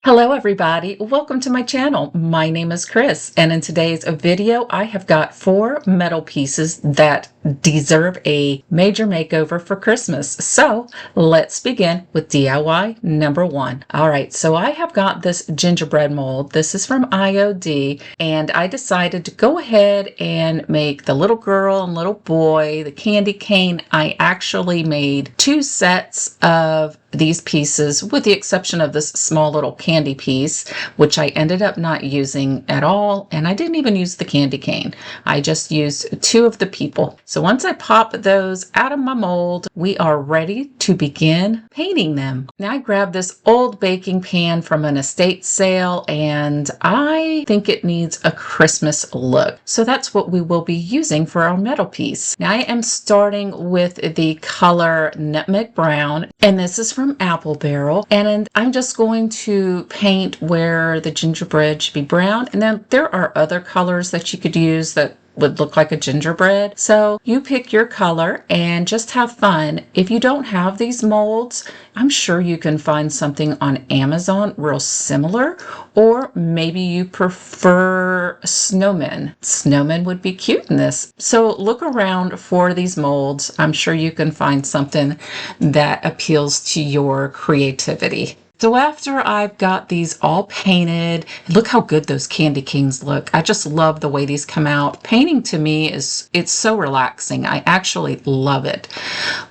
Hello everybody, welcome to my channel. My name is Chris, and in today's video I have got 4 metal pieces that deserve a major makeover for Christmas. So let's begin with DIY number 1. Alright, so I have got this gingerbread mold. This is from IOD, and I decided to go ahead and make the little girl and little boy, the candy cane. I actually made 2 sets of these pieces, with the exception of this small little candy piece, which I ended up not using at all, and I didn't even use the candy cane. I just used 2 of the people. So once I pop those out of my mold, we are ready to begin painting them. Now I grabbed this old baking pan from an estate sale, and I think it needs a Christmas look. So that's what we will be using for our metal piece. Now I am starting with the color Nutmeg Brown, and this is from Apple Barrel, and I'm just going to paint where the gingerbread should be brown. And then there are other colors that you could use that would look like a gingerbread. So you pick your color and just have fun. If you don't have these molds, I'm sure you can find something on Amazon real similar, or maybe you prefer snowmen. Snowmen would be cute in this. So look around for these molds. I'm sure you can find something that appeals to your creativity. So after I've got these all painted, look how good those candy canes look. I just love the way these come out. Painting to me it's so relaxing. I actually love it.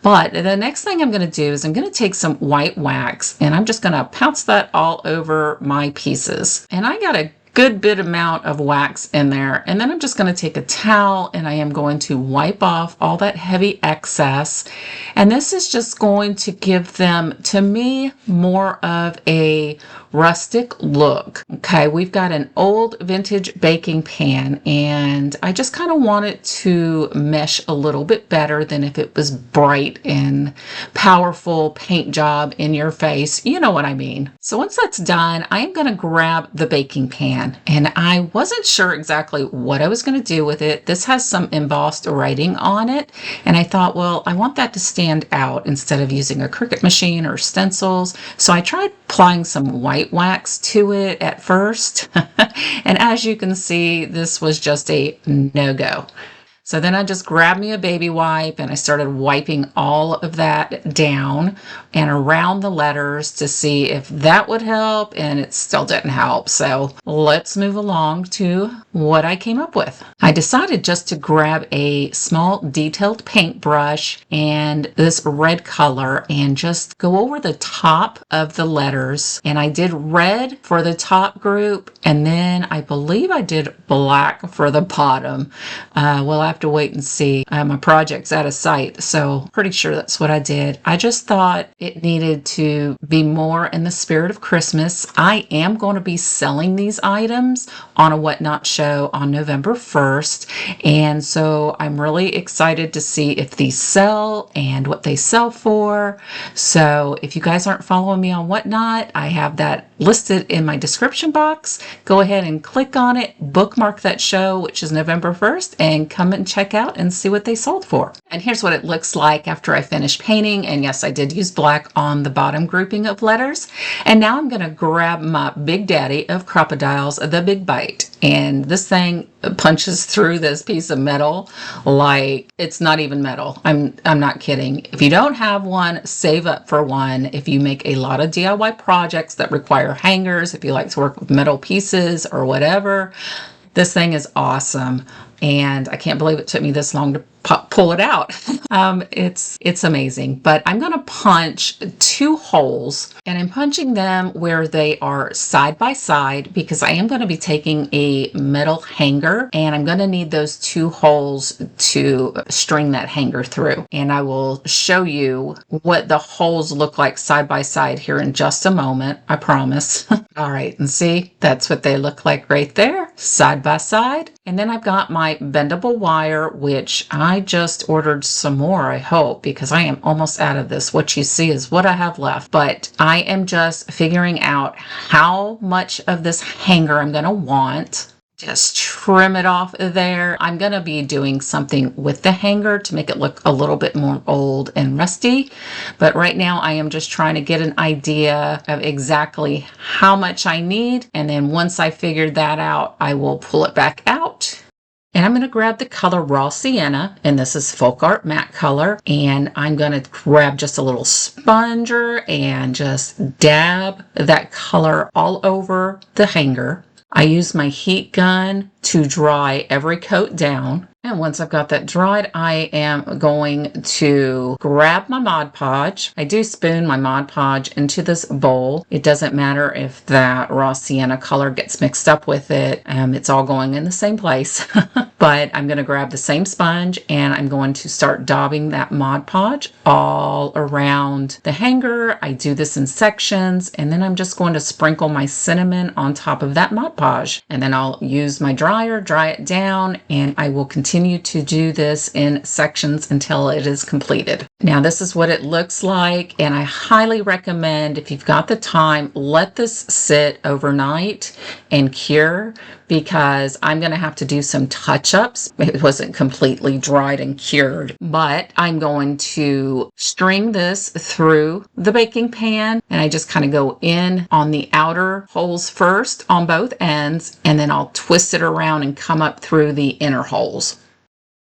But the next thing I'm going to do is I'm going to take some white wax, and I'm just going to pounce that all over my pieces. And I got a good bit amount of wax in there, and then I'm just going to take a towel and I am going to wipe off all that heavy excess, and this is just going to give them, to me, more of a rustic look. Okay, we've got an old vintage baking pan, and I just kind of want it to mesh a little bit better than if it was bright and powerful paint job in your face. You know what I mean. So once that's done, I am going to grab the baking pan, and I wasn't sure exactly what I was going to do with it. This has some embossed writing on it, and I thought, well, I want that to stand out instead of using a Cricut machine or stencils. So I tried applying some white wax to it at first, and as you can see, this was just a no-go. So then I just grabbed me a baby wipe and I started wiping all of that down and around the letters to see if that would help, and it still didn't help. So let's move along to what I came up with. I decided just to grab a small detailed paintbrush and this red color and just go over the top of the letters. And I did red for the top group, and then I believe I did black for the bottom. We'll have to wait and see. My project's out of sight, so pretty sure that's what I did. I just thought it needed to be more in the spirit of Christmas. I am going to be selling these items on a Whatnot show on November 1st, and so I'm really excited to see if these sell and what they sell for. So if you guys aren't following me on Whatnot, I have that listed in my description box. Go ahead and click on it, bookmark that show, which is November 1st, and come and check out and see what they sold for. And here's what it looks like after I finish painting. And yes, I did use black on the bottom grouping of letters. And now I'm going to grab my big daddy of crocodiles, the Big Bite. And this thing punches through this piece of metal like it's not even metal. I'm not kidding. If you don't have one, save up for one. If you make a lot of DIY projects that require hangers, if you like to work with metal pieces or whatever, this thing is awesome. And I can't believe it took me this long to pull it out. It's amazing. But I'm going to punch 2 holes, and I'm punching them where they are side by side because I am going to be taking a metal hanger, and I'm going to need those 2 holes to string that hanger through. And I will show you what the holes look like side by side here in just a moment, I promise. All right, and see, that's what they look like right there, side by side. And then I've got my bendable wire, which I just ordered some more, I hope, because I am almost out of this. What you see is what I have left. But I am just figuring out how much of this hanger I'm going to want. Just trim it off there. I'm going to be doing something with the hanger to make it look a little bit more old and rusty. But right now I am just trying to get an idea of exactly how much I need. And then once I figured that out, I will pull it back out. And I'm going to grab the color Raw Sienna, and this is Folk Art Matte Color. And I'm going to grab just a little sponger and just dab that color all over the hanger. I use my heat gun to dry every coat down. And once I've got that dried, I am going to grab my Mod Podge. I do spoon my Mod Podge into this bowl. It doesn't matter if that raw sienna color gets mixed up with it. It's all going in the same place. But I'm going to grab the same sponge and I'm going to start daubing that Mod Podge all around the hanger. I do this in sections, and then I'm just going to sprinkle my cinnamon on top of that Mod Podge. And then I'll use my dryer, dry it down, and I will continue to do this in sections until it is completed. Now this is what it looks like, and I highly recommend, if you've got the time, let this sit overnight and cure, because I'm going to have to do some touch-ups. It wasn't completely dried and cured, but I'm going to string this through the baking pan, and I just kind of go in on the outer holes first on both ends, and then I'll twist it around and come up through the inner holes.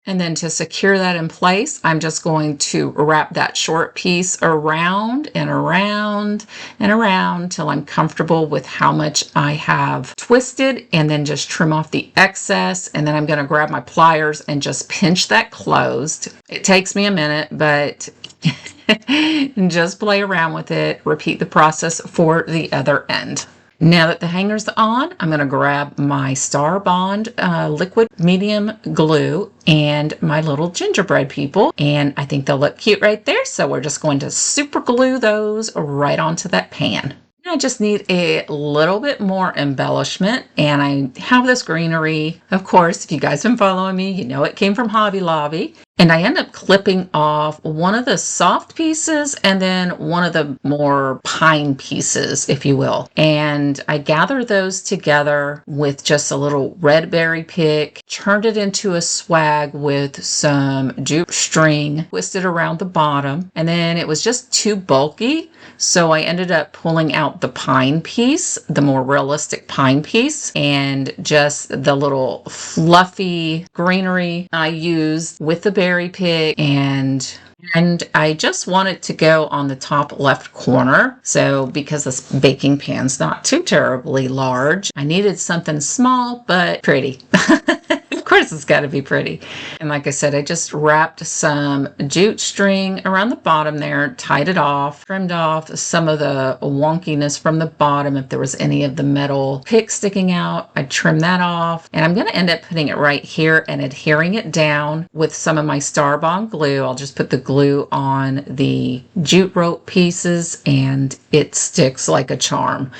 And then to secure that in place, I'm just going to wrap that short piece around and around and around till I'm comfortable with how much I have twisted, and then just trim off the excess. And then I'm going to grab my pliers and just pinch that closed. It takes me a minute, but just play around with it. Repeat the process for the other end. Now that the hanger's on, I'm going to grab my Star Bond liquid medium glue and my little gingerbread people, and I think they'll look cute right there, so we're just going to super glue those right onto that pan. I just need a little bit more embellishment, and I have this greenery. Of course, if you guys have been following me, you know it came from Hobby Lobby. And I end up clipping off one of the soft pieces and then one of the more pine pieces, if you will. And I gather those together with just a little red berry pick, turned it into a swag with some jute string, twisted around the bottom. And then it was just too bulky, so I ended up pulling out the pine piece, the more realistic pine piece, and just the little fluffy greenery I used with the berry pick, and I just want it to go on the top left corner. So because this baking pan's not too terribly large, I needed something small but pretty. Of course it's got to be pretty. And like I said, I just wrapped some jute string around the bottom there, tied it off, trimmed off some of the wonkiness from the bottom. If there was any of the metal pick sticking out, I trimmed that off. And I'm going to end up putting it right here and adhering it down with some of my Star Bond glue. I'll just put the glue on the jute rope pieces and it sticks like a charm.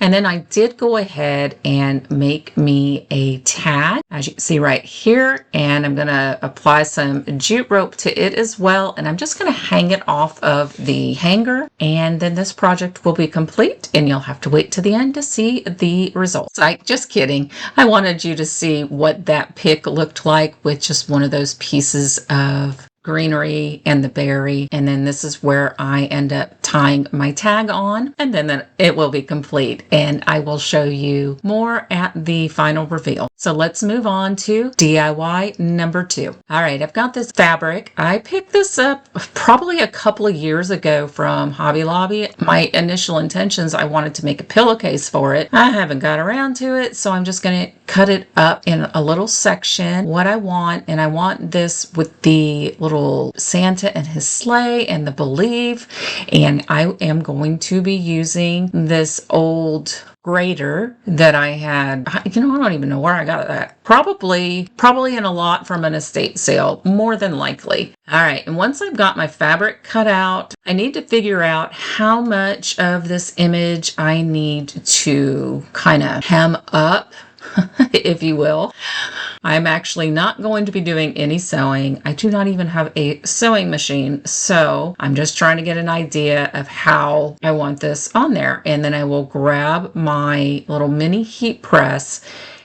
And then I did go ahead and make me a tag, as you can see right here, and I'm going to apply some jute rope to it as well, and I'm just going to hang it off of the hanger, and then this project will be complete, and you'll have to wait to the end to see the results. Just kidding. I wanted you to see what that pick looked like with just one of those pieces of greenery and the berry, and then this is where I end up tying my tag on, and then it will be complete, and I will show you more at the final reveal. So let's move on to DIY number 2. All right, I've got this fabric. I picked this up probably a couple of years ago from Hobby Lobby. My initial intentions, I wanted to make a pillowcase for it. I haven't got around to it, so I'm just going to cut it up in a little section, what I want, and I want this with the little Santa and his sleigh and the believe, and I am going to be using this old grater that I had. I don't even know where I got that. Probably in a lot from an estate sale, more than likely. All right, and once I've got my fabric cut out, I need to figure out how much of this image I need to kind of hem up, if you will. I'm actually not going to be doing any sewing. I do not even have a sewing machine, so I'm just trying to get an idea of how I want this on there. And then I will grab my little mini heat press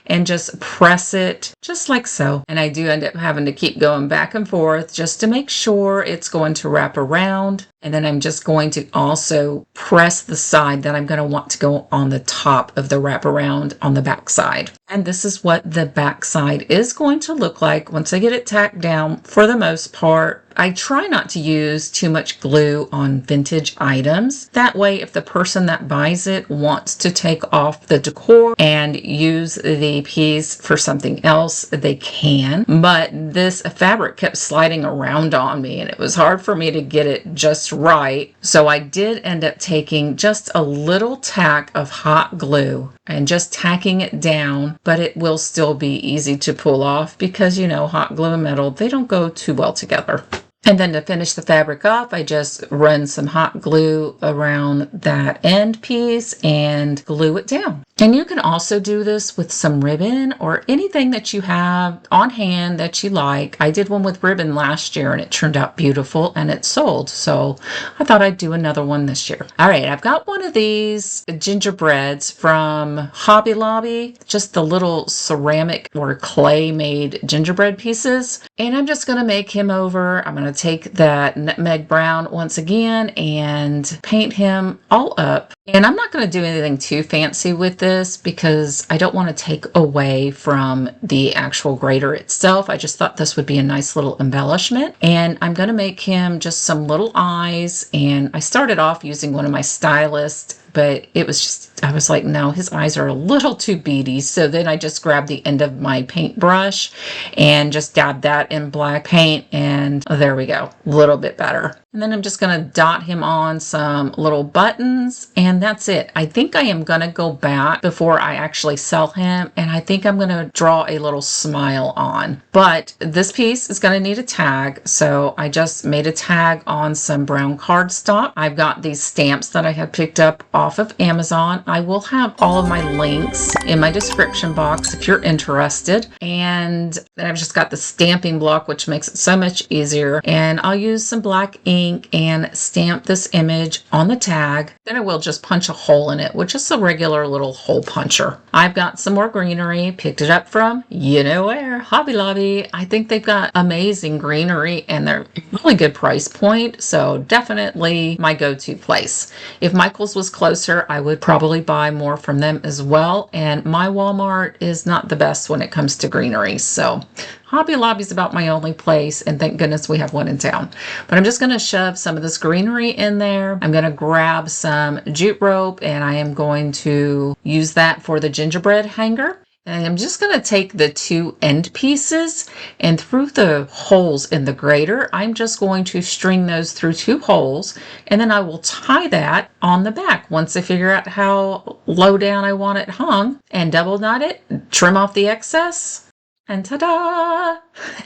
and just press it just like so. And I do end up having to keep going back and forth just to make sure it's going to wrap around. And then I'm just going to also press the side that I'm going to want to go on the top of the wraparound on the back side. And this is what the back side is going to look like once I get it tacked down. For the most part, I try not to use too much glue on vintage items. That way, if the person that buys it wants to take off the decor and use the piece for something else, they can. But this fabric kept sliding around on me and it was hard for me to get it just right. So I did end up taking just a little tack of hot glue and just tacking it down, but it will still be easy to pull off because, you know, hot glue and metal, they don't go too well together. And then to finish the fabric off, I just run some hot glue around that end piece and glue it down. And you can also do this with some ribbon or anything that you have on hand that you like. I did one with ribbon last year and it turned out beautiful and it sold. So I thought I'd do another one this year. All right, I've got one of these gingerbreads from Hobby Lobby, just the little ceramic or clay made gingerbread pieces. And I'm just going to make him over. I'm going to take that nutmeg brown once again and paint him all up. And I'm not going to do anything too fancy with this because I don't want to take away from the actual grater itself. I just thought this would be a nice little embellishment. And I'm going to make him just some little eyes. And I started off using one of my stylists, but it was just, I was like, no, his eyes are a little too beady. So then I just grabbed the end of my paintbrush and just dabbed that in black paint. And there we go, a little bit better. And then I'm just going to dot him on some little buttons and that's it. I think I am going to go back before I actually sell him. And I think I'm going to draw a little smile on. But this piece is going to need a tag. So I just made a tag on some brown cardstock. I've got these stamps that I had picked up off of Amazon. I will have all of my links in my description box if you're interested. And then I've just got the stamping block, which makes it so much easier. And I'll use some black ink and stamp this image on the tag. Then I will just punch a hole in it, which is a regular little hole puncher. I've got some more greenery, picked it up from, you know where, Hobby Lobby. I think they've got amazing greenery and they're really good price point. So definitely my go-to place. If Michael's was closer, I would probably buy more from them as well. And my Walmart is not the best when it comes to greenery. So Hobby Lobby's about my only place, and thank goodness we have one in town. But I'm just going to shove some of this greenery in there. I'm going to grab some jute rope, and I am going to use that for the gingerbread hanger. And I'm just going to take the two end pieces, and through the holes in the grater, I'm just going to string those through two holes, and then I will tie that on the back once I figure out how low down I want it hung, and double knot it, trim off the excess. And ta-da!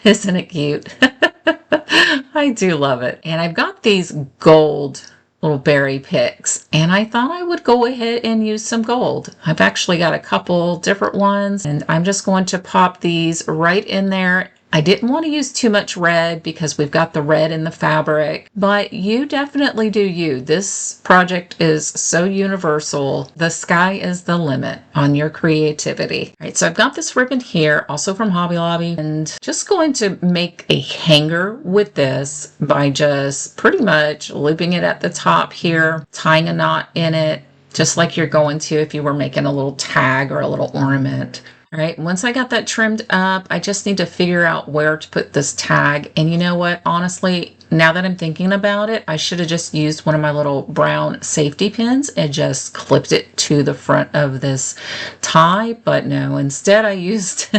Isn't it cute? I do love it. And I've got these gold little berry picks, and I thought I would go ahead and use some gold. I've actually got a couple different ones, and I'm just going to pop these right in there. I didn't want to use too much red because we've got the red in the fabric, but you definitely do you. This project is so universal. The sky is the limit on your creativity. All right, so I've got this ribbon here, also from Hobby Lobby, and just going to make a hanger with this by just pretty much looping it at the top here, tying a knot in it, just like you're going to if you were making a little tag or a little ornament. All right, once I got that trimmed up, I just need to figure out where to put this tag. And you know what? Honestly, now that I'm thinking about it, I should have just used one of my little brown safety pins and just clipped it to the front of this tie. But no, instead I used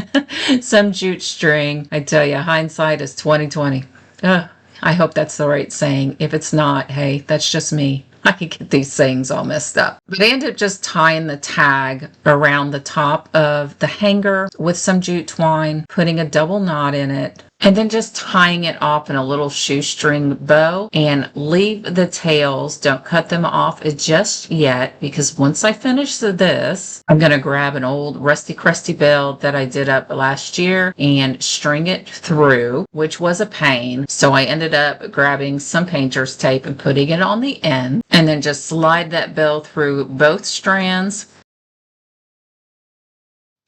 some jute string. I tell you, hindsight is 20/20. I hope that's the right saying. If it's not, hey, that's just me. I could get these sayings all messed up. But I ended up just tying the tag around the top of the hanger with some jute twine, putting a double knot in it, and then just tying it off in a little shoestring bow, and leave the tails. Don't cut them off just yet, because once I finish this, I'm going to grab an old rusty crusty belt that I did up last year and string it through, which was a pain. So I ended up grabbing some painter's tape and putting it on the end, and then just slide that bell through both strands.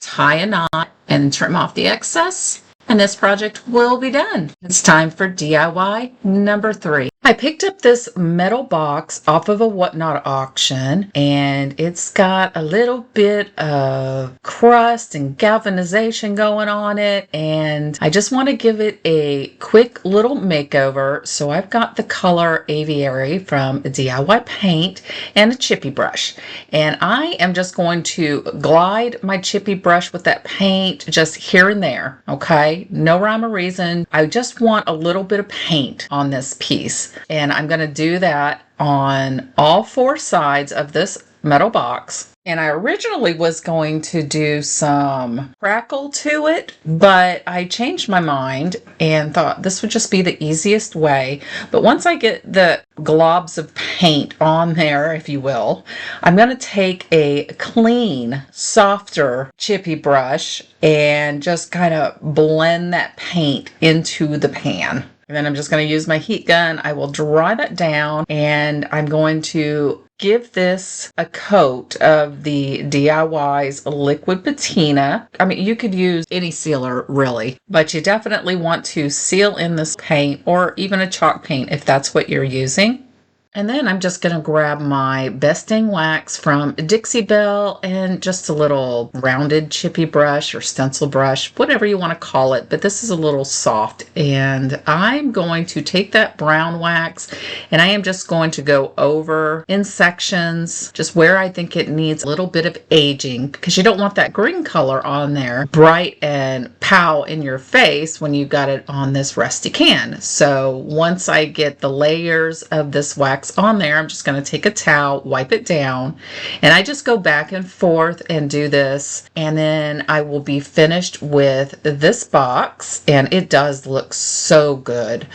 tie a knot, and trim off the excess. And this project will be done. It's time for DIY number 3. I picked up this metal box off of a Whatnot auction, and it's got a little bit of crust and galvanization going on it, and I just want to give it a quick little makeover. So I've got the color Aviary from DIY Paint and a chippy brush, and I am just going to glide my chippy brush with that paint just here and there. Okay, no rhyme or reason. I just want a little bit of paint on this piece. And I'm going to do that on all 4 sides of this metal box. And I originally was going to do some crackle to it, but I changed my mind and thought this would just be the easiest way. But once I get the globs of paint on there, if you will, I'm going to take a clean, softer chippy brush and just kind of blend that paint into the pan. And then I'm just going to use my heat gun. I will dry that down, and I'm going to give this a coat of the DIY's liquid patina. I mean, you could use any sealer really, but you definitely want to seal in this paint, or even a chalk paint if that's what you're using. And then I'm just going to grab my Best Dang Wax from Dixie Belle and just a little rounded chippy brush or stencil brush, whatever you want to call it, but this is a little soft. And I'm going to take that brown wax and I am just going to go over in sections, just where I think it needs a little bit of aging, because you don't want that green color on there bright and pow in your face when you got it on this rusty can. So once I get the layers of this wax on there, I'm just going to take a towel, wipe it down, and I just go back and forth and do this, and then I will be finished with this box, and it does look so good.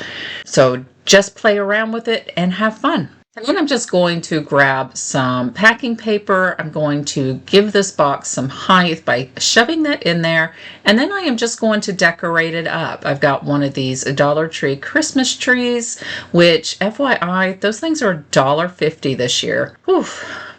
So just play around with it and have fun. And then I'm just going to grab some packing paper. I'm going to give this box some height by shoving that in there. And then I am just going to decorate it up. I've got one of these Dollar Tree Christmas trees, which FYI, those things are $1.50 this year. Whew,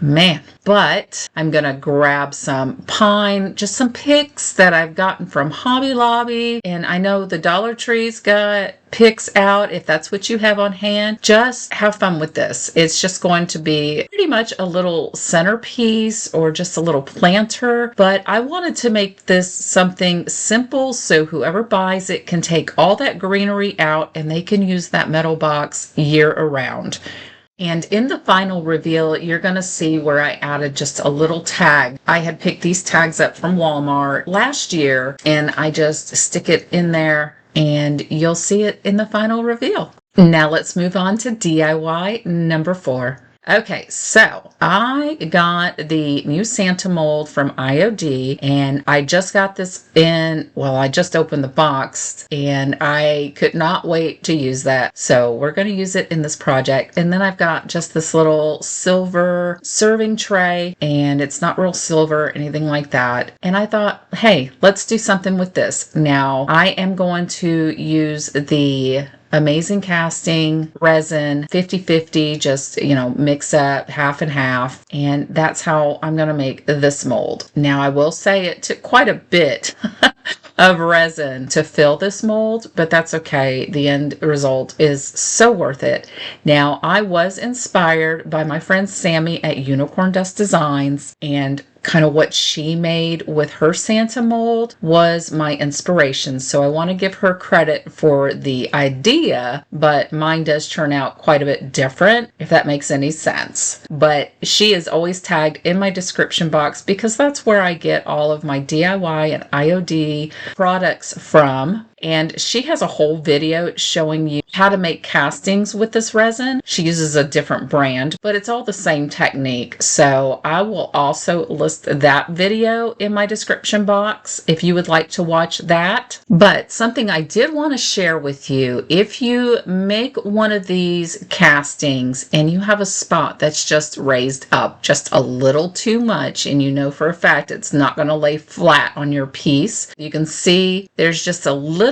man. But I'm going to grab some pine, just some picks that I've gotten from Hobby Lobby. And I know the Dollar Tree's got picks out if that's what you have on hand. Just have fun with this. It's just going to be pretty much a little centerpiece or just a little planter, but I wanted to make this something simple so whoever buys it can take all that greenery out and they can use that metal box year around. And in the final reveal, you're going to see where I added just a little tag. I had picked these tags up from Walmart last year, and I just stick it in there, and you'll see it in the final reveal. Now let's move on to DIY number 4. Okay, so I got the new Santa mold from IOD, and I just got this in, well, I just opened the box, and I could not wait to use that. So we're going to use it in this project. And then I've got just this little silver serving tray, and it's not real silver or anything like that. And I thought, hey, let's do something with this. Now I am going to use the Amazing Casting resin 50-50, just mix up half and half, and that's how I'm going to make this mold. Now I will say it took quite a bit of resin to fill this mold, but that's okay. The end result is so worth it. Now I was inspired by my friend Sammy at Unicorn Dust Designs, and kind of what she made with her Santa mold was my inspiration. So I want to give her credit for the idea, but mine does turn out quite a bit different, if that makes any sense. But she is always tagged in my description box because that's where I get all of my DIY and IOD products from. And she has a whole video showing you how to make castings with this resin. She uses a different brand, but it's all the same technique. So I will also list that video in my description box if you would like to watch that. But something I did want to share with you, if you make one of these castings and you have a spot that's just raised up just a little too much, and you know for a fact it's not going to lay flat on your piece, you can see there's just a little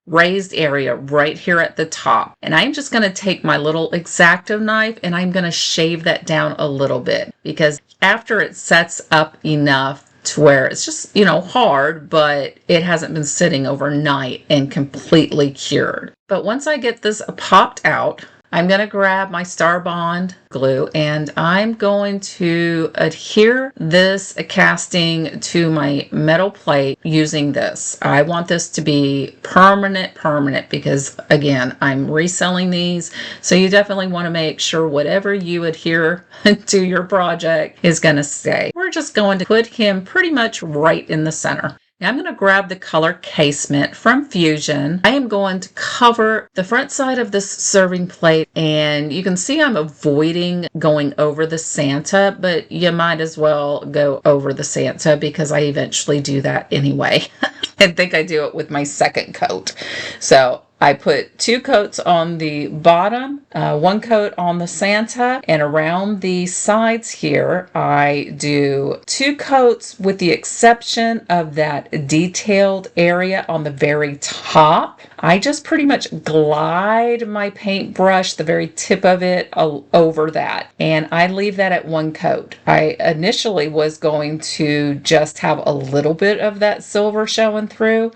raised area right here at the top, and I'm just going to take my little X-Acto knife and I'm going to shave that down a little bit, because after it sets up enough to where it's just, hard, but it hasn't been sitting overnight and completely cured. But once I get this popped out, I'm going to grab my Star Bond glue and I'm going to adhere this casting to my metal plate using this. I want this to be permanent because, again, I'm reselling these. So you definitely want to make sure whatever you adhere to your project is going to stay. We're just going to put him pretty much right in the center. Now I'm going to grab the color casement from Fusion. I am going to cover the front side of this serving plate, and you can see I'm avoiding going over the Santa, but you might as well go over the Santa because I eventually do that anyway. I think I do it with my second coat. So I put 2 coats on the bottom, 1 coat on the Santa, and around the sides here, I do 2 coats with the exception of that detailed area on the very top. I just pretty much glide my paintbrush, the very tip of it, over that, and I leave that at 1 coat. I initially was going to just have a little bit of that silver showing through,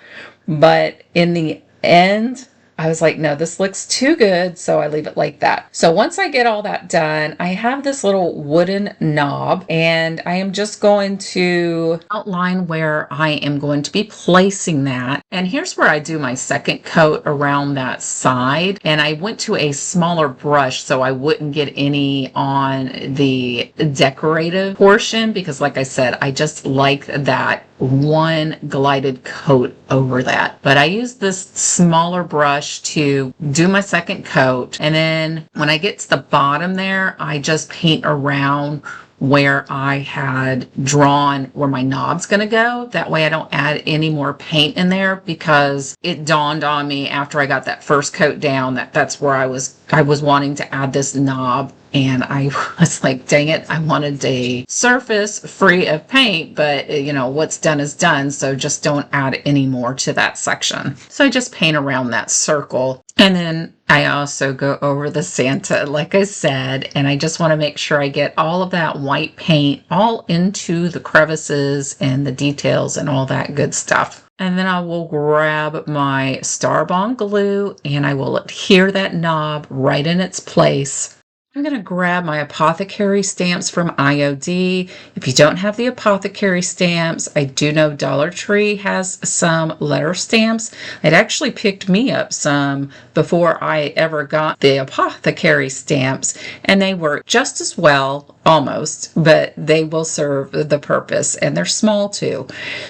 but in the end, I was like, no, this looks too good, so I leave it like that. So once I get all that done, I have this little wooden knob, and I am just going to outline where I am going to be placing that. And here's where I do my second coat around that side. And I went to a smaller brush so I wouldn't get any on the decorative portion because, like I said, I just like that one glided coat over that. But I use this smaller brush to do my second coat, and then when I get to the bottom there, I just paint around where I had drawn where my knob's going to go. That way I don't add any more paint in there, because it dawned on me after I got that first coat down that that's where I was wanting to add this knob. And I was like, dang it, I wanted a surface free of paint, but what's done is done. So just don't add any more to that section. So I just paint around that circle. And then I also go over the Santa, like I said, and I just want to make sure I get all of that white paint all into the crevices and the details and all that good stuff. And then I will grab my Star Bond glue and I will adhere that knob right in its place. I'm going to grab my apothecary stamps from IOD. If you don't have the apothecary stamps, I do know Dollar Tree has some letter stamps. It actually picked me up some before I ever got the apothecary stamps, and they work just as well, almost, but they will serve the purpose, and they're small too.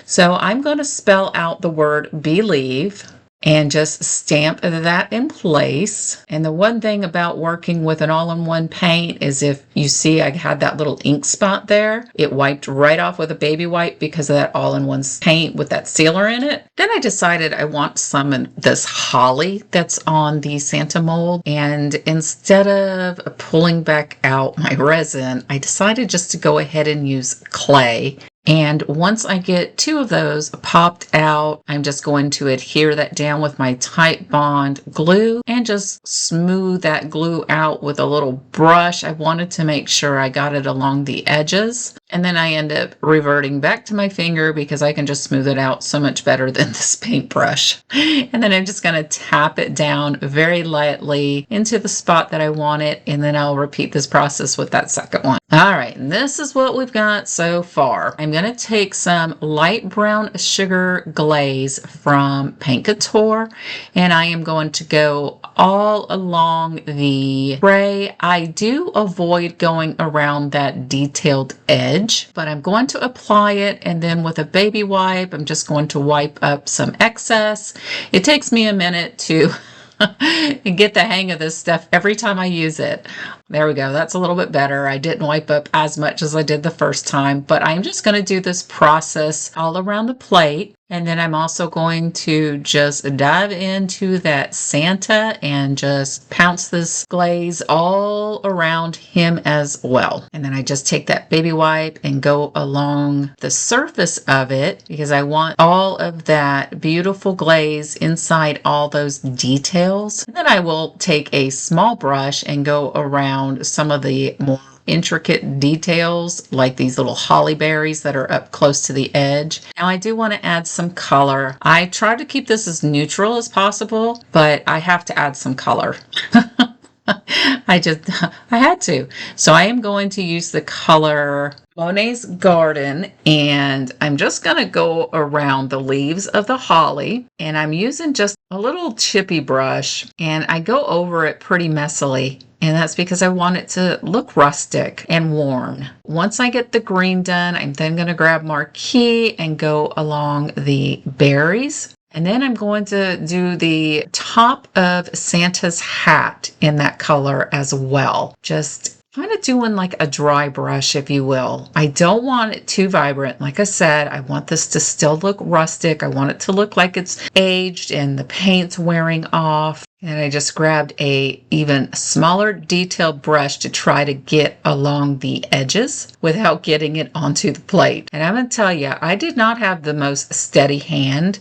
So I'm going to spell out the word believe and just stamp that in place. And the one thing about working with an all-in-one paint is, if you see I had that little ink spot there, it wiped right off with a baby wipe because of that all-in-one paint with that sealer in it. Then I decided I want some of this holly that's on the Santa mold, and instead of pulling back out my resin, I decided just to go ahead and use clay. And once I get 2 of those popped out, I'm just going to adhere that down with my Titebond glue and just smooth that glue out with a little brush. I wanted to make sure I got it along the edges. And then I end up reverting back to my finger because I can just smooth it out so much better than this paintbrush. And then I'm just going to tap it down very lightly into the spot that I want it. And then I'll repeat this process with that second one. All right, and this is what we've got so far. I'm going to take some light brown sugar glaze from Paint Couture, and I am going to go all along the tray. I do avoid going around that detailed edge, but I'm going to apply it, and then with a baby wipe, I'm just going to wipe up some excess. It takes me a minute to get the hang of this stuff every time I use it. There we go. That's a little bit better. I didn't wipe up as much as I did the first time, but I'm just going to do this process all around the plate. And then I'm also going to just dive into that Santa and just pounce this glaze all around him as well. And then I just take that baby wipe and go along the surface of it because I want all of that beautiful glaze inside all those details. And then I will take a small brush and go around some of the more intricate details like these little holly berries that are up close to the edge. Now I do want to add some color. I try to keep this as neutral as possible, but I have to add some color. I had to. So I am going to use the color Monet's Garden, and I'm just going to go around the leaves of the holly, and I'm using just a little chippy brush, and I go over it pretty messily. And that's because I want it to look rustic and warm. Once I get the green done, I'm then going to grab Marquee and go along the berries. And then I'm going to do the top of Santa's hat in that color as well. Just kind of doing like a dry brush, if you will. I don't want it too vibrant. Like I said, I want this to still look rustic. I want it to look like it's aged and the paint's wearing off. And I just grabbed a even smaller detailed brush to try to get along the edges without getting it onto the plate. And I'm going to tell you, I did not have the most steady hand,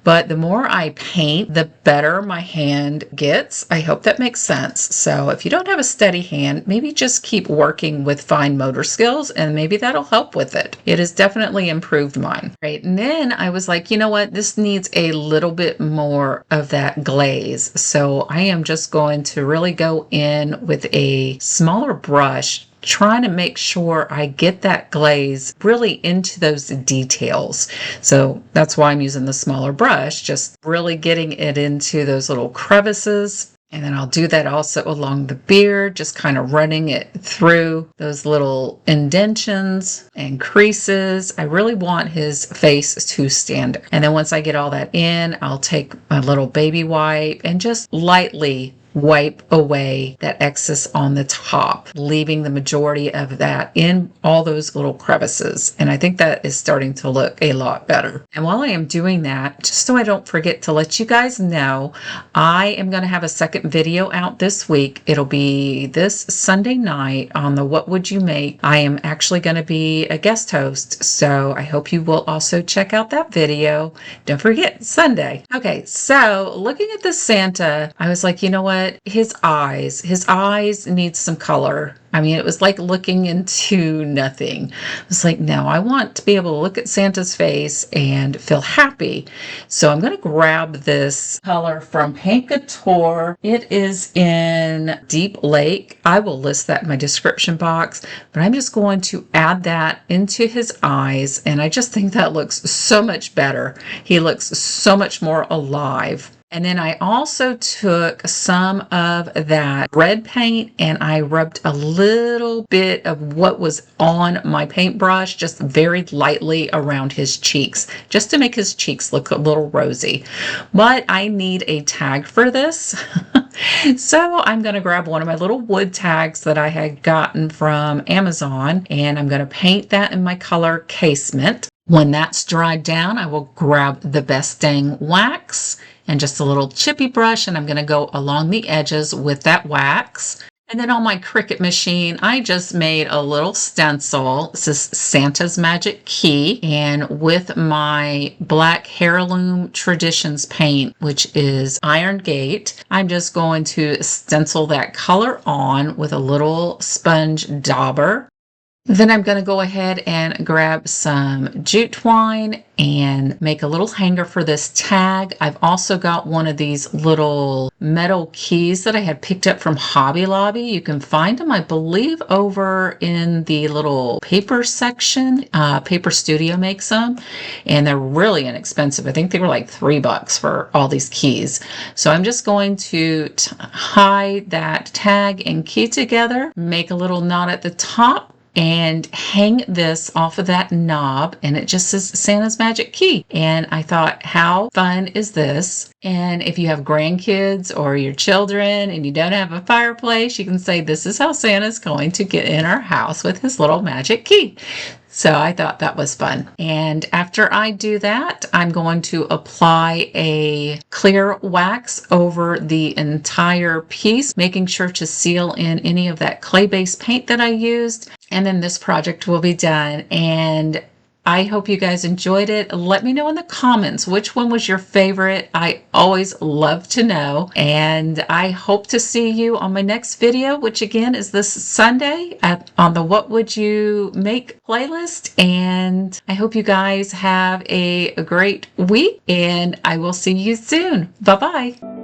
but the more I paint, the better my hand gets. I hope that makes sense. So if you don't have a steady hand, maybe just keep working with fine motor skills and maybe that'll help with it. It has definitely improved mine. Right. And then I was like, you know what? This needs a little bit more of that glaze. So I am just going to really go in with a smaller brush, trying to make sure I get that glaze really into those details. So that's why I'm using the smaller brush, just really getting it into those little crevices. And then I'll do that also along the beard, just kind of running it through those little indentions and creases. I really want his face to stand out. And then once I get all that in, I'll take my little baby wipe and just lightly wipe away that excess on the top, leaving the majority of that in all those little crevices. And I think that is starting to look a lot better. And while I am doing that, just so I don't forget to let you guys know, I am going to have a second video out this week. It'll be this Sunday night on the What Would You Make? I am actually going to be a guest host, so I hope you will also check out that video. Don't forget, Sunday. Okay, so looking at the Santa, I was like, you know what? His eyes need some color. I mean, it was like looking into nothing. I was like, no, I want to be able to look at Santa's face and feel happy. So I'm going to grab this color from Paint Couture. It is in Deep Lake. I will list that in my description box, but I'm just going to add that into his eyes. And I just think that looks so much better. He looks so much more alive. And then I also took some of that red paint and I rubbed a little bit of what was on my paintbrush, just very lightly around his cheeks, just to make his cheeks look a little rosy. But I need a tag for this. So I'm going to grab one of my little wood tags that I had gotten from Amazon, and I'm going to paint that in my color Casement. When that's dried down, I will grab the Best Dang wax and just a little chippy brush, and I'm going to go along the edges with that wax. And then on my Cricut machine, I just made a little stencil. This is Santa's Magic Key. And with my black Heirloom Traditions paint, which is Iron Gate, I'm just going to stencil that color on with a little sponge dauber. Then I'm going to go ahead and grab some jute twine and make a little hanger for this tag. I've also got one of these little metal keys that I had picked up from Hobby Lobby. You can find them, I believe, over in the little paper section. Paper Studio makes them, and they're really inexpensive. I think they were like $3 for all these keys. So I'm just going to tie that tag and key together, make a little knot at the top, and hang this off of that knob, and it just says Santa's Magic Key. And I thought, how fun is this? And if you have grandkids or your children and you don't have a fireplace, you can say, this is how Santa's going to get in our house with his little magic key. So I thought that was fun. And after I do that, I'm going to apply a clear wax over the entire piece, making sure to seal in any of that clay-based paint that I used. And then this project will be done. And I hope you guys enjoyed it. Let me know in the comments which one was your favorite. I always love to know. And I hope to see you on my next video, which again is this Sunday on the What Would You Make playlist. And I hope you guys have a great week, and I will see you soon. Bye-bye.